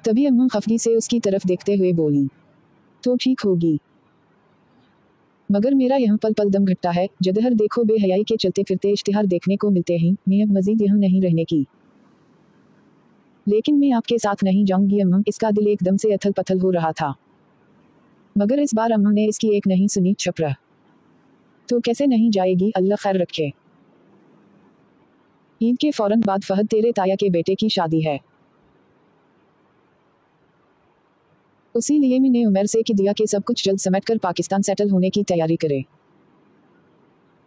तभी अम्मा खफगी से उसकी तरफ देखते हुए बोली, तो ठीक होगी, मगर मेरा यहाँ पल पल दम घटता है। जदहर देखो बेहयाई के चलते फिरते इश्तिहार देखने को मिलते हैं। मैं अब मजीद यहाँ नहीं रहने की। लेकिन मैं आपके साथ नहीं जाऊंगी अम्मा। इसका दिल एकदम से अथल पथल हो रहा था, मगर इस बार अम्मा ने इसकी एक नहीं सुनी। चुप रह। तो कैसे नहीं जाएगी, अल्लाह खैर रखे। ईद के फौरन बाद फहद तेरे ताया के बेटे की शादी है। उसी लिए मैंने उमर से कि दिया कि सब कुछ जल्द समेट कर पाकिस्तान सेटल होने की तैयारी करे।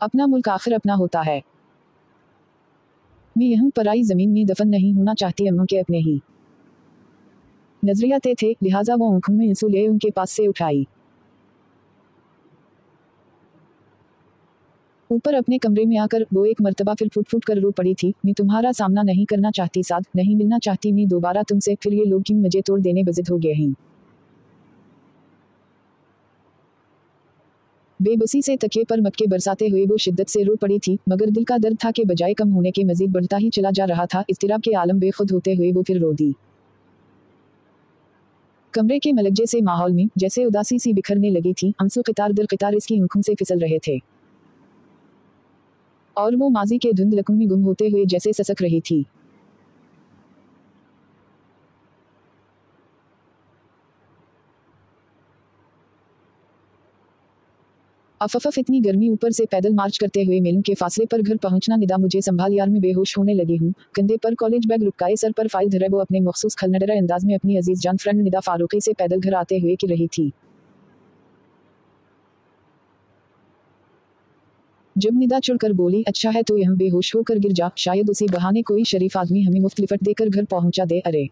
अपना मुल्क आखिर अपना होता है। मैं यहाँ पराई जमीन में दफन नहीं होना चाहती अम्मा के अपने ही नजरियाते थे, लिहाजा वो आंखों में आंसू ले उनके पास से उठाई। ऊपर अपने कमरे में आकर वो एक मर्तबा फिर फूट फूट कर रो पड़ी थी। मैं तुम्हारा सामना नहीं करना चाहती साद, नहीं मिलना चाहती मैं दोबारा तुमसे। फिर ये लोग क्यों मुझे तोड़ देने बजिद हो गए हैं। बेबसी से तकिए पर मटके बरसाते हुए वो शिद्दत से रो पड़ी थी, मगर दिल का दर्द था कि बजाय कम होने के मजीद बढ़ता ही चला जा रहा था। इस्तिराब के आलम बेखुद होते हुए वो फिर रो दी। कमरे के मलकजे से माहौल में जैसे उदासी सी बिखरने लगी थी। आंसू कितार दर कितार इसकी आंखों से फिसल रहे थे और वो माजी के धुंधलकों में गुम होते हुए जैसे ससक रही थी। अफफ इतनी गर्मी, ऊपर से पैदल मार्च करते हुए मीलों के फासले पर घर पहुंचना। निदा मुझे संभाल यार, मैं बेहोश होने लगी हूँ। कंधे पर कॉलेज बैग रुकाए, सर पर फाइल धरे वो अपने मखसूस खलनडरा अंदाज में अपनी अजीज जान फ्रेंड निदा फारूकी से पैदल घर आते हुए की रही थी। जब निदा चुड़कर बोली, अच्छा है तो यहाँ बेहोश होकर गिर जा, शायद उसी बहाने कोई शरीफ आदमी हमें मुफ्त लिफट देकर घर पहुंचा दे। अरे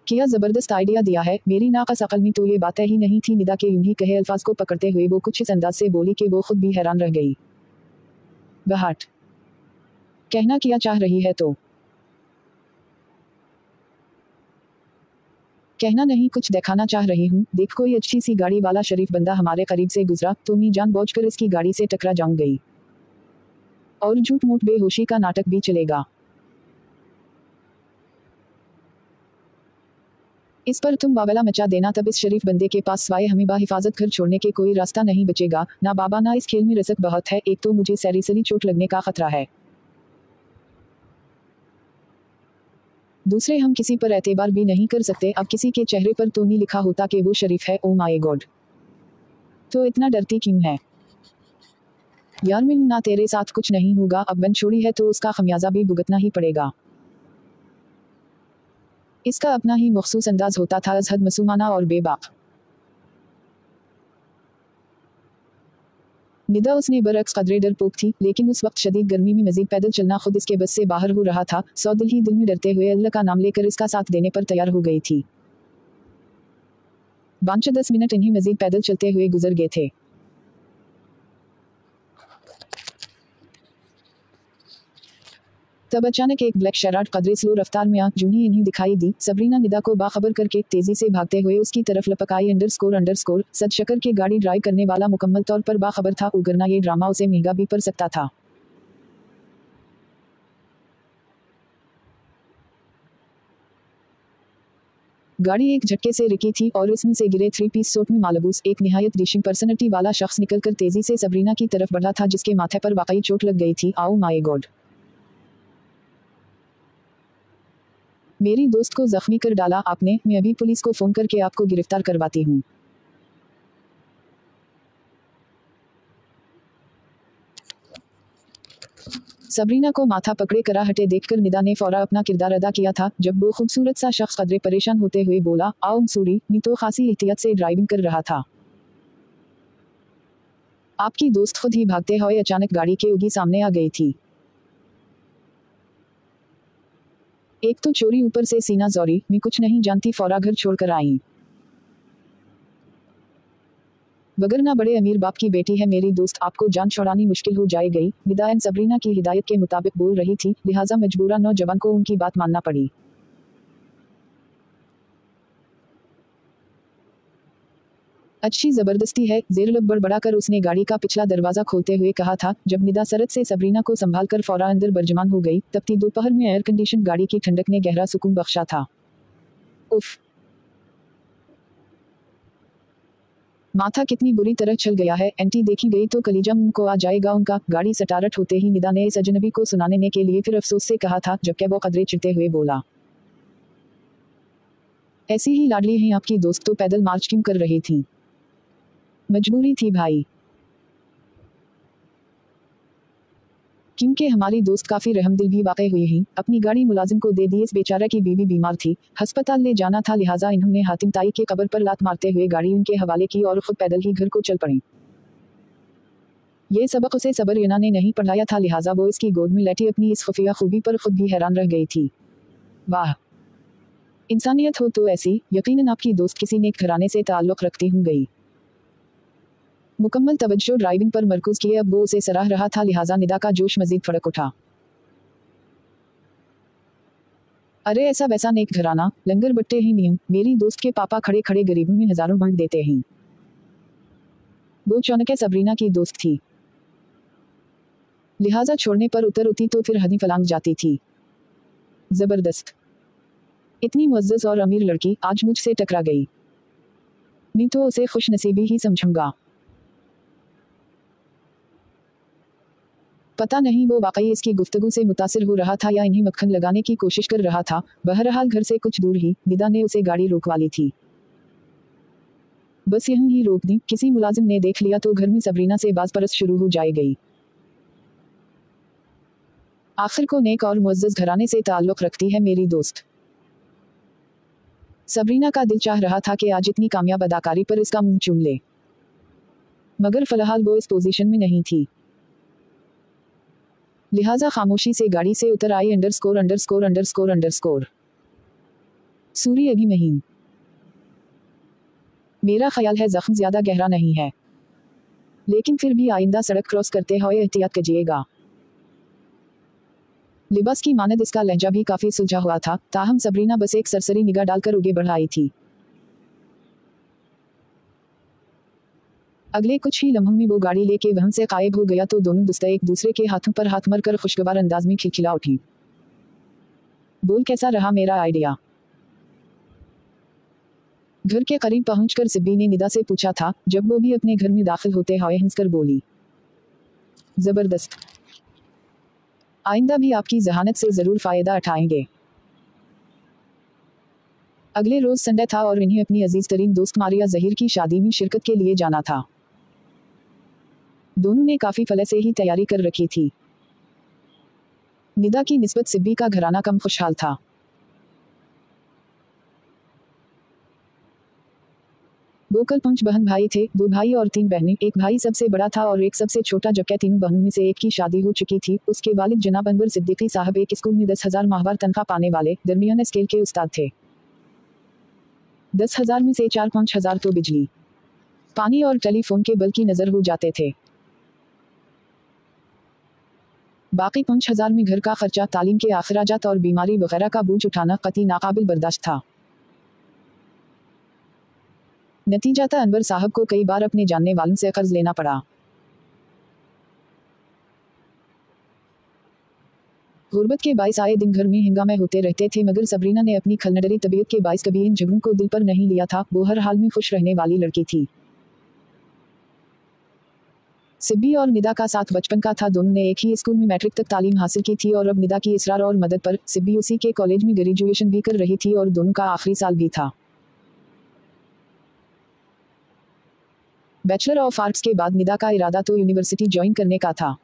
क्या जबरदस्त आइडिया दिया है। मेरी नाकस अकल में तो ये बातें ही नहीं थी। निदा के यूं ही कहे अल्फाज को पकड़ते हुए वो कुछ इस अंदाज से बोली कि वो खुद भी हैरान रह गई। बहाट कहना क्या चाह रही है तो कहना नहीं, कुछ दिखाना चाह रही हूँ। देख कोई अच्छी सी गाड़ी वाला शरीफ बंदा हमारे करीब से गुजरा तो मैं जानबूझकर इसकी गाड़ी से टकरा जाऊंगी और झूठ मूठ बेहोशी का नाटक भी चलेगा। इस पर तुम बावला मचा देना, तब इस शरीफ बंदे के पास स्वाय हमें बाहिफाजत घर छोड़ने के कोई रास्ता नहीं बचेगा। ना बाबा ना इस खेल में रसक बहुत है। एक तो मुझे सैरीसली चोट लगने का खतरा है, दूसरे हम किसी पर एतबार भी नहीं कर सकते। अब किसी के चेहरे पर तो नहीं लिखा होता कि वो शरीफ है। ओ माय गॉड, तो इतना डरती क्यों है यार। मैं ना, तेरे साथ कुछ नहीं होगा। अब बन छोड़ी है तो उसका खमियाजा भी भुगतना ही पड़ेगा। इसका अपना ही मखसूस अंदाज होता था, अजहद मासूमाना और बेबाक। निदा उसने बरअक्स कदरे डरपोक थी, लेकिन उस वक्त शदीद गर्मी में मजीद पैदल चलना खुद इसके बस से बाहर हो रहा था। सौ दिल ही दिल में डरते हुए अल्लाह का नाम लेकर इसका साथ देने पर तैयार हो गई थी। 5-10 मिनट इन्हीं मजीद पैदल चलते हुए गुजर गए थे। तब अचानक एक ब्लैक शराट कदरे स्लो रफ्तार में आंख जूनी इन्हीं दिखाई दी। सबरीना निदा को बाखबर करके तेजी से भागते हुए उसकी तरफ लपक आई। ___ सद शकर के गाड़ी ड्राइव करने वाला मुकम्मल तौर पर बाखबर था, उगरना ये ड्रामा उसे महंगा भी पड़ सकता था। गाड़ी एक झटके से रुकी थी और इसमें से गिरे 3 पीस सूट में मालबूस एक निहायत डिशिंग पर्सनैलिटी वाला शख्स निकलकर तेजी से सबरीना की तरफ बढ़ा था, जिसके माथे पर वाकई चोट लग गई थी। आओ माय गॉड, मेरी दोस्त को जख्मी कर डाला आपने। मैं अभी पुलिस को फोन करके आपको गिरफ्तार करवाती हूँ। सबरीना को माथा पकड़े कराहटे देखकर निदा ने फौरा अपना किरदार अदा किया था। जब वो खूबसूरत सा शख्स कदरे परेशान होते हुए बोला, आओ मसूरी, मैं तो खासी एहतियात से ड्राइविंग कर रहा था। आपकी दोस्त खुद ही भागते हुए अचानक गाड़ी के उगी सामने आ गई थी। एक तो चोरी, ऊपर से सीना जोरी। मैं कुछ नहीं जानती, फौरा घर छोड़कर आई। वगरना बड़े अमीर बाप की बेटी है मेरी दोस्त, आपको जान छुड़ानी मुश्किल हो जाएगी। निदा एन सबरीना की हिदायत के मुताबिक बोल रही थी, लिहाजा मजबूरा नौजवान को उनकी बात मानना पड़ी। अच्छी जबरदस्ती है, ज़ेर-लब बड़बड़ाकर उसने गाड़ी का पिछला दरवाजा खोलते हुए कहा था। जब निदा सरत से सबरीना को संभालकर फौरा अंदर बर्जमान हो गई, तपती दोपहर में एयर कंडीशन गाड़ी की ठंडक ने गहरा सुकून बख्शा था। उफ! माथा कितनी बुरी तरह चल गया है, एंटी देखी गई तो कलीजा मुंह को आ जाएगा उनका। गाड़ी स्टार्ट होते ही निदा ने इस अजनबी को सुनाने के लिए फिर अफसोस से कहा था, जबकि वो कदरे चिढ़ते हुए बोला। ऐसी ही लाडली हैं आपकी दोस्त, तो पैदल मार्च क्यों कर रही थी? मजबूरी थी भाई। क्योंकि हमारी दोस्त काफी रहमदिल भी वाकई हुई ही, अपनी गाड़ी मुलाजिम को दे दी। इस बेचारा की बीवी बीमार थी, अस्पताल ले जाना था, लिहाजा इन्होंने हातिम ताई के कब्र पर लात मारते हुए गाड़ी उनके हवाले की और खुद पैदल ही घर को चल पड़ी। ये सबक उसे सबरिना ने नहीं पढ़ाया था, लिहाजा वो इसकी गोद में लेटी अपनी इस खुफिया खूबी पर खुद भी हैरान रह गई थी। वाह, इंसानियत हो तो ऐसी। यकीनन आपकी दोस्त किसी नेक घराने से ताल्लुक रखती होंगी। मुकम्मल तवज्जो ड्राइविंग पर मरकूज किए अब वो उसे सराह रहा था, लिहाजा निदा का जोश मजीद फड़क उठा। अरे ऐसा वैसा नेक घराना, लंगर बट्टे ही नहीं, मेरी दोस्त के पापा खड़े खड़े गरीबों में हजारों बांट देते हैं। वो चौनके सबरीना की दोस्त थी, लिहाजा छोड़ने पर उतर उती तो फिर हदी फलांग जाती थी। जबरदस्त, इतनी मुअज़्ज़ज़ और अमीर लड़की आज मुझसे टकरा गई। मैं तो उसे खुशनसीबी ही समझूंगा। पता नहीं वो वाकई इसकी गुफ्तगू से मुतासिर हो रहा था या इन्हें मक्खन लगाने की कोशिश कर रहा था। बहरहाल घर से कुछ दूर ही निदा ने उसे गाड़ी रोकवा ली थी। बस यूं ही रोक दी, किसी मुलाजिम ने देख लिया तो घर में सबरीना से बाज़परस शुरू हो जाएगी। आखिर को नेक और मुअज़्ज़ज़ घराने से ताल्लुक रखती है मेरी दोस्त। सबरीना का दिल चाह रहा था कि आज इतनी कामयाब अदाकारी पर इसका मुंह चूम ले, मगर फिलहाल वो इस पोजीशन में नहीं थी, लिहाजा खामोशी से गाड़ी से उतर आई। अंडरस्कोर अंडरस्कोर अंडरस्कोर अंडरस्कोर सूरी अभी महीन। मेरा ख्याल है जख्म ज्यादा गहरा नहीं है, लेकिन फिर भी आइंदा सड़क क्रॉस करते हुए एहतियात कीजिएगा। लिबास की मानद इसका लहजा भी काफी सुलझा हुआ था, ताहम सबरीना बस एक सरसरी निगाह डालकर उगे बढ़ आई थी। अगले कुछ ही लम्हों में वो गाड़ी लेके वहां से गायब हो गया तो दोनों दोस्त एक दूसरे के हाथों पर हाथ मरकर खुशगवार अंदाज में खिलखिला उठी। बोल, कैसा रहा मेरा आइडिया? घर के करीब पहुंचकर सिब्बी ने निदा से पूछा था, जब वो भी अपने घर में दाखिल होते हुए हंसकर बोली। जबरदस्त, आइंदा भी आपकी जहानत से जरूर फायदा उठाएंगे। अगले रोज संडे था और इन्हें अपनी अजीज तरीन दोस्त मारिया जहीर की शादी में शिरकत के लिए जाना था। दोनों ने काफी फले से ही तैयारी कर रखी थी। निदा की निस्बत सिब्बी का घराना कम खुशहाल था। वो कल 5 बहन भाई थे, 2 भाई और 3 बहनें। एक भाई सबसे बड़ा था और एक सबसे छोटा, जबकि 3 बहनों में से एक की शादी हो चुकी थी। उसके वालिद जनाब अनवर सिद्दीकी साहब एक स्कूल में 10,000 माहवार तनख्वाह पाने वाले दरमियाना स्केल के उस्ताद थे। 10,000 में से 4-5 हज़ार तो बिजली, पानी और टेलीफोन के बिल की नजर हो जाते थे। बाकी 5 हज़ार में घर का खर्चा, तालीम के अखराजात और बीमारी वगैरह का बोझ उठाना कतई नाकाबिल बर्दाश्त था। नतीजाता अनवर साहब को कई बार अपने जानने वालों से कर्ज लेना पड़ा। गुर्बत के बाइस आए दिन घर में हंगामे होते रहते थे, मगर सबरीना ने अपनी खलनडरी तबीयत के बाइस कभी इन झगड़ों को दिल पर नहीं लिया था। वो हर हाल में खुश रहने वाली लड़की थी। सिब्बी और निदा का साथ बचपन का था। दोनों ने एक ही स्कूल में मैट्रिक तक तालीम हासिल की थी और अब निदा की इसरार और मदद पर सिब्बी उसी के कॉलेज में ग्रेजुएशन भी कर रही थी और दोनों का आखिरी साल भी था। बैचलर ऑफ आर्ट्स के बाद निदा का इरादा तो यूनिवर्सिटी ज्वाइन करने का था।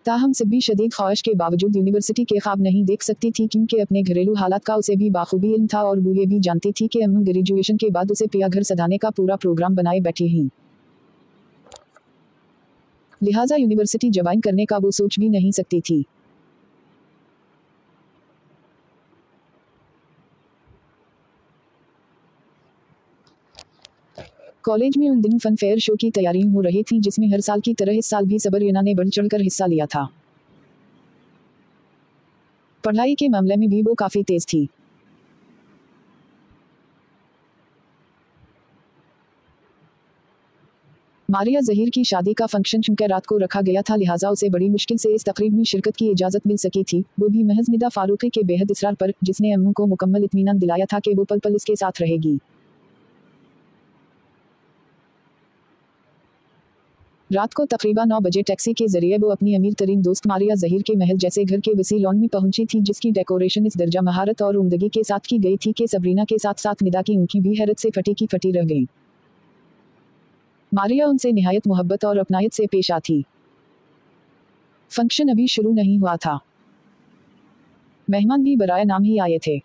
ताहम सिब्बी शदीद ख्वाहिश के बावजूद यूनिवर्सिटी के ख्वाब नहीं देख सकती थी, क्योंकि अपने घरेलू हालात का उसे भी बाखूबी इल्म था और वो ये भी जानती थी कि अम्मू ग्रेजुएशन के बाद उसे पिया घर सधाने का पूरा प्रोग्राम बनाए बैठी हैं। लिहाजा यूनिवर्सिटी ज्वाइन करने का वो सोच भी नहीं सकती थी। कॉलेज में उन दिनों फन फेयर शो की तैयारियां हो रही थी, जिसमें हर साल की तरह इस साल भी सबरीना ने बढ़ चढ़कर हिस्सा लिया था। पढ़ाई के मामले में भी वो काफी तेज थी। मारिया जहीर की शादी का फंक्शन चूंकि रात को रखा गया था, लिहाजा उसे बड़ी मुश्किल से इस तकरीब में शिरकत की इजाजत मिल सकी थी, वो भी महज निदा फारूकी के बेहद इसरार पर, जिसने अम्मू को मुकम्मल इत्मीनान दिलाया था कि वो पल पल इसके साथ रहेगी। रात को तकरीबन 9 बजे टैक्सी के जरिए वो अपनी अमीर तरीन दोस्त मारिया जहीर के महल जैसे घर के वसी लॉन में पहुंची थी, जिसकी डेकोरेशन इस दर्जा महारत और उम्दगी के साथ की गई थी कि सबरीना के साथ साथ निदा की आंखें भी हैरत से फटी की फटी रह गईं। मारिया उनसे निहायत मोहब्बत और अपनायत से पेश आती। फंक्शन अभी शुरू नहीं हुआ था, मेहमान भी बराए नाम ही आए थे।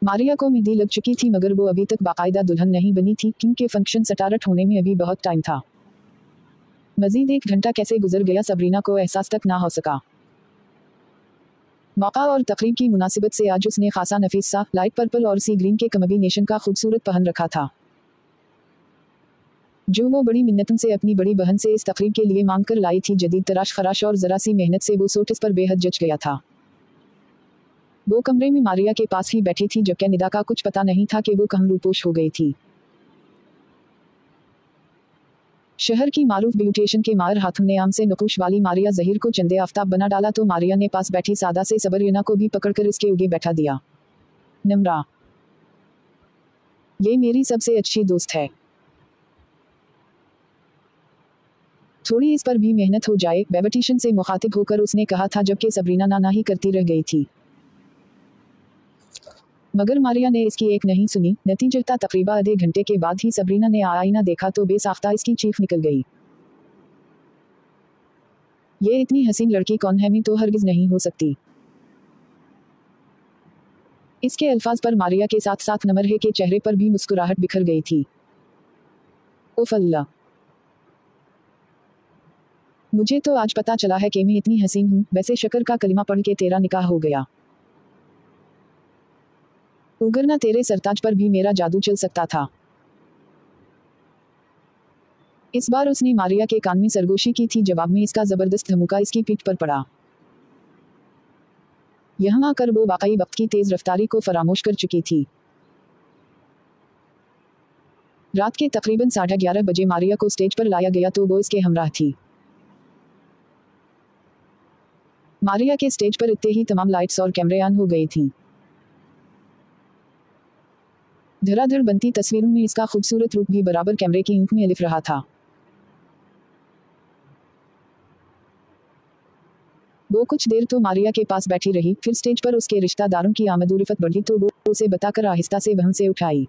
मारिया को मेहंदी लग चुकी थी, मगर वो अभी तक बाकायदा दुल्हन नहीं बनी थी, क्योंकि फंक्शन स्टार्ट होने में अभी बहुत टाइम था। मजीद 1 घंटा कैसे गुजर गया, सबरीना को एहसास तक ना हो सका। मौका और तकरीब की मुनासिबत से आज उसने खासा नफीस सा लाइट पर्पल और सी ग्रीन के कॉम्बिनेशन का खूबसूरत पहन रखा था, जो वो बड़ी मिन्नतों से अपनी बड़ी बहन से इस तकरीब के लिए मांग कर लाई थी। जदीद तराश खराश और जरा सी मेहनत से वो सूट इस पर बेहद जच गया था। वो कमरे में मारिया के पास ही बैठी थी, जबकि निदा का कुछ पता नहीं था कि वो कहाँ रूपोश हो गई थी। शहर की मारूफ ब्यूटिशियन के माहिर हाथों ने आम से नकुश वाली मारिया जहीर को चंदे आफ्ताब बना डाला, तो मारिया ने पास बैठी सादा से सबरीना को भी पकड़कर इसके उगे बैठा दिया। नम्रा, ये मेरी सबसे अच्छी दोस्त है, थोड़ी इस पर भी मेहनत हो जाए, ब्यूटिशियन से मुखातिब होकर उसने कहा था, जबकि सबरीना ना ही करती रह गई थी। मगर मारिया ने इसकी एक नहीं सुनी। नतीजतन तकरीबा आधे घंटे के बाद ही सबरीना ने आईना देखा तो बेसाख्ता इसकी चीख निकल गई। ये इतनी हसीन लड़की कौन है, मैं तो हरगिज नहीं हो सकती। इसके अल्फाज पर मारिया के साथ साथ नमरहे के चेहरे पर भी मुस्कुराहट बिखर गई थी। उफ अल्लाह, मुझे तो आज पता चला है कि मैं इतनी हसीन हूँ। वैसे शक्र का कलिमा पढ़ के तेरा निकाह हो गया, उगरना तेरे सरताज पर भी मेरा जादू चल सकता था। इस बार उसने मारिया के कान में सरगोशी की थी, जवाब में इसका जबरदस्त धमुका इसकी पीठ पर पड़ा। यहाँ आकर वो वाकई वक्त की तेज रफ्तारी को फरामोश कर चुकी थी। रात के तकरीबन 11:30 बजे मारिया को स्टेज पर लाया गया तो वो इसके हमराह थी। मारिया के स्टेज पर इतने ही तमाम लाइट्स और कैमरे ऑन हो गई थीं। धड़ाधड़ बनती तस्वीरों में इसका खूबसूरत रूप भी बराबर कैमरे की आंख में अलिफ रहा था। वो कुछ देर तो मारिया के पास बैठी रही, फिर स्टेज पर उसके रिश्तेदारों की आमदोरफत बढ़ी तो वो उसे बताकर आहिस्ता से वहां से उठाई।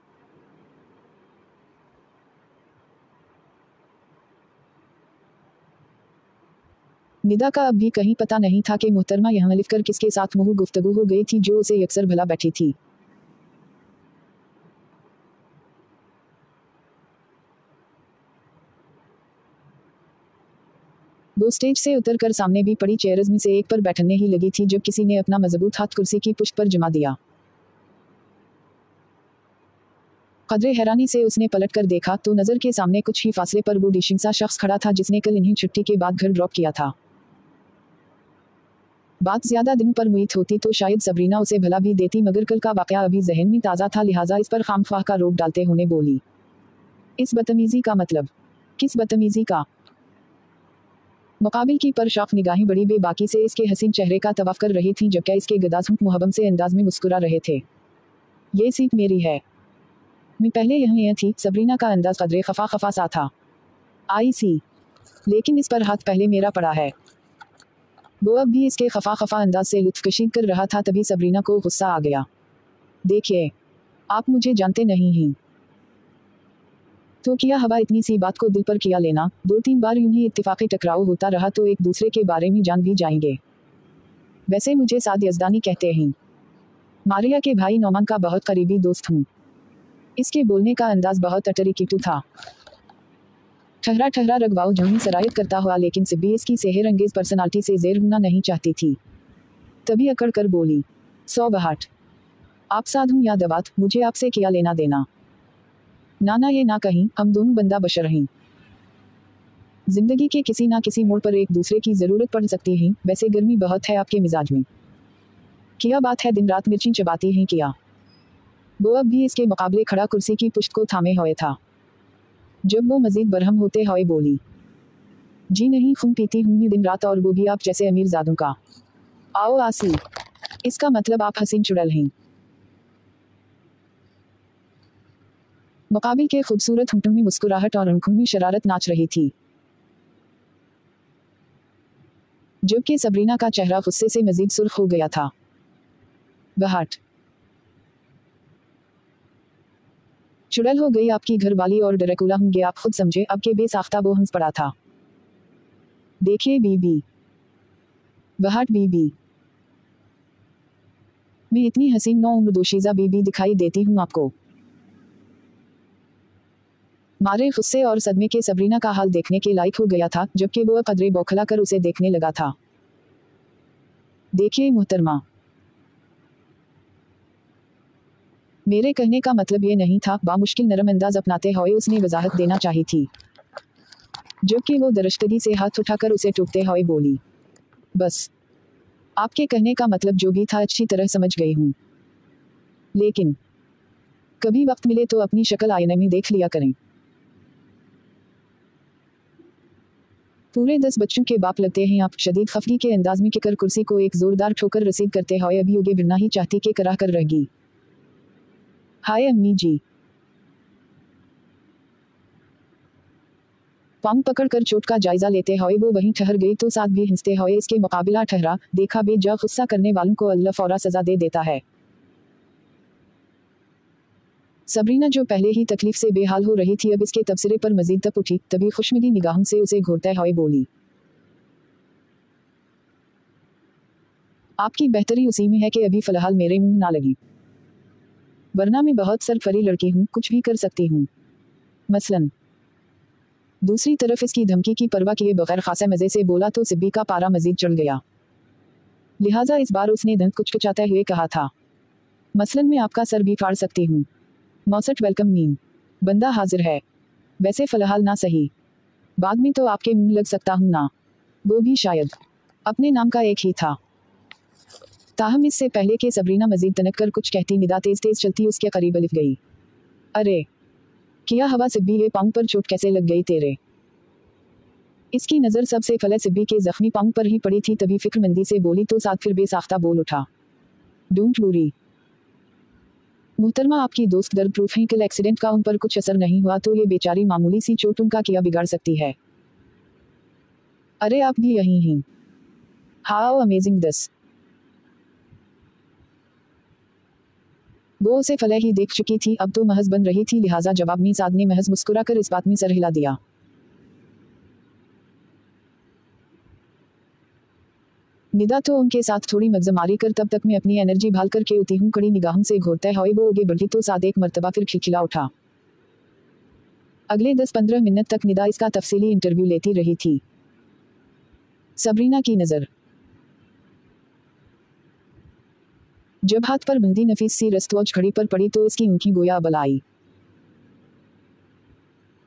निदा का अब भी कहीं पता नहीं था कि मुहतरमा यहाँ लिख कर किसके साथ मुँह गुफ्तगू हो गई थी, जो उसे अक्सर भला बैठी थी। वो स्टेज से उतरकर सामने भी पड़ी चेयर्स में से एक पर बैठने ही लगी थी, जब किसी ने अपना मजबूत हाथ कुर्सी की पुष्ट पर जमा दिया। कदरे हैरानी से उसने पलट कर देखा तो नजर के सामने कुछ ही फासले पर वो डिशिंग सा शख्स खड़ा था, जिसने कल इन्हीं छुट्टी के बाद घर ड्रॉप किया था। बात ज्यादा दिन पर मुईत होती तो शायद सबरीना उसे भला भी देती, मगर कल का वाकया अभी जहन में ताज़ा था, लिहाजा इस पर खामख्वाह का रोक डालते होने बोली, इस बदतमीजी का मतलब? किस बदतमीजी का? मुकाबिल की पर शौक निगाहें बड़ी बेबाकी से इसके हसीन चेहरे का तवाफ कर रही थी, जबकि इसके गदाज़ मुहब्बम से अंदाज में मुस्कुरा रहे थे। ये सीट मेरी है, मैं पहले यहाँ थी। सबरीना का अंदाज कदरे खफा खफा सा था। आई सी, लेकिन इस पर हाथ पहले मेरा पड़ा है। वो अब भी इसके खफा खफा अंदाज से लुत्फकशी कर रहा था, तभी सबरीना को गुस्सा आ गया। देखिए, आप मुझे जानते नहीं हैं, तो किया हवा इतनी सी बात को दिल पर किया लेना। 2-3 बार यूं ही इत्तिफाक़ी टकराव होता रहा तो एक दूसरे के बारे में जान भी जाएंगे। वैसे मुझे साद यज़दानी कहते हैं, मारिया के भाई नौमान का बहुत करीबी दोस्त हूँ। इसके बोलने का अंदाज बहुत अटरीकीटू था। ठहरा ठहरा रगवाओ जमी सरायत करता हुआ, लेकिन सिब्बी इसकी सेहर अंगेज पर्सनालिटी से ज़ेर होना नहीं चाहती थी। तभी अकड़ कर बोली, 100 बहाट, आप साध हूँ या दवात, मुझे आपसे किया लेना देना। ना ये ना कहीं, हम दोनों बंदा बशर हैं। जिंदगी के किसी ना किसी मोड़ पर एक दूसरे की जरूरत पड़ सकती है। वैसे गर्मी बहुत है आपके मिजाज में। क्या बात है, दिन रात मिर्ची चबाती हैं क्या? वो अब भी इसके मुकाबले खड़ा कुर्सी की पुश्त को थामे हुए था। जब वो मजीद बरहम होते हुए बोली, जी नहीं, खून पीती हूँ दिन रात, और वो भी आप जैसे अमीर जादों का। आओ आसी, इसका मतलब आप हसीन चुड़ैल हैं। मुकाबिल के खूबसूरत होंठों में मुस्कुराहट और आंखों में शरारत नाच रही थी, जबकि सबरीना का चेहरा गुस्से से मजीद सुर्ख हो गया था। बहट चुड़ैल हो गई आपकी घरवाली और ड्रैकुला होंगे आप खुद समझे। अब के बेसाख्ता वो हंस पड़ा था। देखिए बीबी, बहट बीबी, मैं इतनी हसीन नौ उम्र दोशीज़ा बीबी दिखाई देती हूँ आपको। मारे गुस्से और सदमे के सबरीना का हाल देखने के लायक हो गया था, जबकि वो कदरे बौखला कर उसे देखने लगा था। देखिए मुहतरमा, मेरे कहने का मतलब ये नहीं था, बामुश्किल नरम अंदाज अपनाते हुए उसने वजाहत देना चाही थी, जबकि वो दरश्तगी से हाथ उठाकर उसे टूटते हुए बोली, बस, आपके कहने का मतलब जो भी था अच्छी तरह समझ गई हूँ, लेकिन कभी वक्त मिले तो अपनी शक्ल आईने में देख लिया करें। पूरे 10 बच्चों के बाप लगते हैं आप। शदीद खफगी के अंदाज में किकर कुर्सी को एक जोरदार ठोकर रसीद करते हुए अभी उगे बिरना ही चाहती के कराह कर रहेगी। हाय अम्मी जी। पांव पकड़कर चोट का जायजा लेते हुए वो वहीं ठहर गई तो साथ भी हंसते हुए इसके मुकाबला ठहरा, देखा बेजा गुस्सा करने वालों को अल्लाह फौरा सजा दे देता है। सबरीना जो पहले ही तकलीफ से बेहाल हो रही थी अब इसके तबसरे पर मजीद तप उठी, तभी खुशमिदी निगाहों से उसे घूरते हुए बोली, आपकी बेहतरी उसी में है कि अभी फिलहाल मेरे मुंह ना लगी, वरना मैं बहुत सरफरी लड़की हूँ, कुछ भी कर सकती हूँ। मसलन। दूसरी तरफ इसकी धमकी की परवाह किए बगैर खासा मजे से बोला तो सिब्बी का पारा मजीद चढ़ गया। लिहाजा इस बार उसने दंत कुचकुचाते हुए कहा था, मसलन मैं आपका सर भी फाड़ सकती हूँ। 69 वेलकम मीम, बंदा हाजिर है। वैसे फिलहाल ना सही, बाद में तो आपके मुंह लग सकता हूँ ना, वो भी शायद अपने नाम का एक ही था। ताहम इससे पहले कि सबरीना मजीद तनक कर कुछ कहती निदा तेज तेज चलती उसके करीब अलिफ गई। अरे क्या हवा सिब्बी, ये पांव पर चोट कैसे लग गई तेरे? इसकी नज़र सबसे फले सिब्बी के जख्मी पांव पर ही पड़ी थी, तभी फिक्रमंदी से बोली तो साथ फिर बेसाख्ता बोल उठा, डोंट वरी मुहतरमा, आपकी दोस्त दर्द प्रूफ हैं, कल एक्सीडेंट का उन पर कुछ असर नहीं हुआ तो ये बेचारी मामूली सी चोट उनका क्या बिगाड़ सकती है। अरे आप भी यही हैं। How amazing this. वो उसे फले ही देख चुकी थी, अब तो महज बन रही थी, लिहाजा जवाब में साद ने महज मुस्कुराकर इस बात में सर हिला दिया। निदा तो उनके साथ थोड़ी मगजमारी कर तब तक मैं अपनी एनर्जी भाल कर के उती हूँ, कड़ी निगाहों से घूरते हुए वो आगे बढ़ी तो साद एक मर्तबा फिर खिलखिला उठा। अगले 10-15 मिनट तक निदा इसका तफसीली इंटरव्यू लेती रही थी। सबरीना की नज़र जब हाथ पर बंदी नफीस सी रस्तवॉच घड़ी पर पड़ी तो इसकी ऊँखी गोया अबल आई।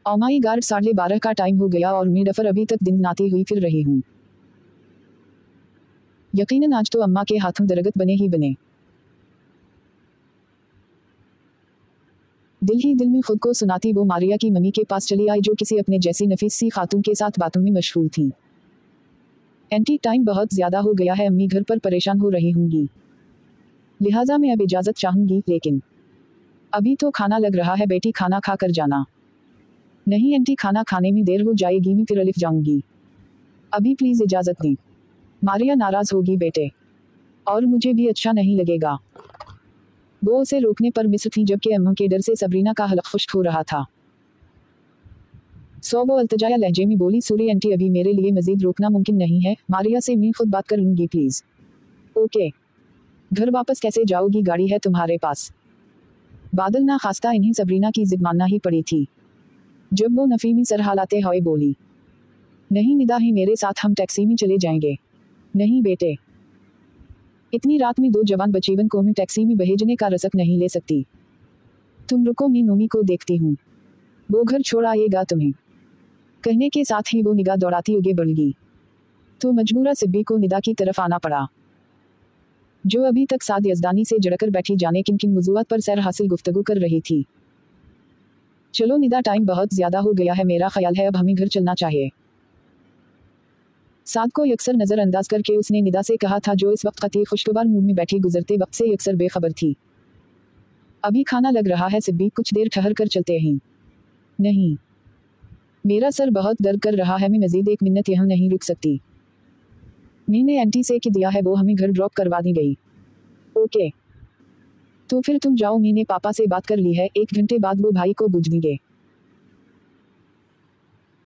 ओ माय गॉड, 12:30 का टाइम हो गया और मैं डफर अभी तक दिन नाती हुई फिर रही हूँ। यकीनन आज तो अम्मा के हाथों दरगत बने ही बने। दिल ही दिल में खुद को सुनाती वो मारिया की मम्मी के पास चली आई, जो किसी अपने जैसी नफीस सी खातून के साथ बातों में मशगूल थी। एंटी टाइम बहुत ज्यादा हो गया है, अम्मी घर पर परेशान हो रही होंगी, लिहाजा मैं अब इजाजत चाहूंगी, लेकिन अभी तो खाना लग रहा है बेटी, खाना खा कर जाना। नहीं आंटी, खाना खाने में देर हो जाएगी, मैं फिर अलिफ जाऊंगी, अभी प्लीज इजाजत दें। मारिया नाराज होगी बेटे, और मुझे भी अच्छा नहीं लगेगा। वो उसे रोकने पर मिस्र थी, जबकि अम्मा के डर से सबरीना का हलक खुश्क हो रहा था। सो वो अल्तजाया लहजे में बोली, सूरी आंटी, अभी मेरे लिए मजीद रोकना मुमकिन नहीं है, मारिया से मैं खुद बात कर लूंगी प्लीज। ओके। घर वापस कैसे जाओगी, गाड़ी है तुम्हारे पास? बादल ना खास्ता इन्हीं सबरीना की जिद मानना ही पड़ी थी, जब वो नफीमी सर हालाते हुए बोली, नहीं निदा ही मेरे साथ, हम टैक्सी में चले जाएंगे। नहीं बेटे, इतनी रात में दो जवान बचीवन को मैं टैक्सी में भेजने का रसक नहीं ले सकती। तुम रुको, मैं नोमी को देखती हूँ, वो घर छोड़ आएगा तुम्हें। कहने के साथ ही वो निगाह दौड़ाती आगे बढ़ गई। तो मजबूरा सिब्बी को निदा की तरफ आना पड़ा, जो अभी तक साद यज़दानी से जड़कर बैठी जाने किन मौज़ूआत पर सैर हासिल गुफ्तगू कर रही थी। चलो निदा, टाइम बहुत ज्यादा हो गया है, मेरा ख्याल है अब हमें घर चलना चाहिए। साद को यकसर नजरअंदाज करके उसने निदा से कहा था, जो इस वक्त कतई खुशगवार मूड में बैठी गुजरते वक्त से यकसर बेखबर थी। अभी खाना लग रहा है सिब्बी, कुछ देर ठहर कर चलते हैं। नहीं, मेरा सर बहुत दर्द कर रहा है, मैं मजीद 1 मिनट यहाँ नहीं रुक सकती। मैंने आंटी से कि दिया है, वो हमें घर ड्रॉप करवा दी गई। ओके, तो फिर तुम जाओ, मैंने पापा से बात कर ली है, 1 घंटे बाद वो भाई को बुझ देंगे।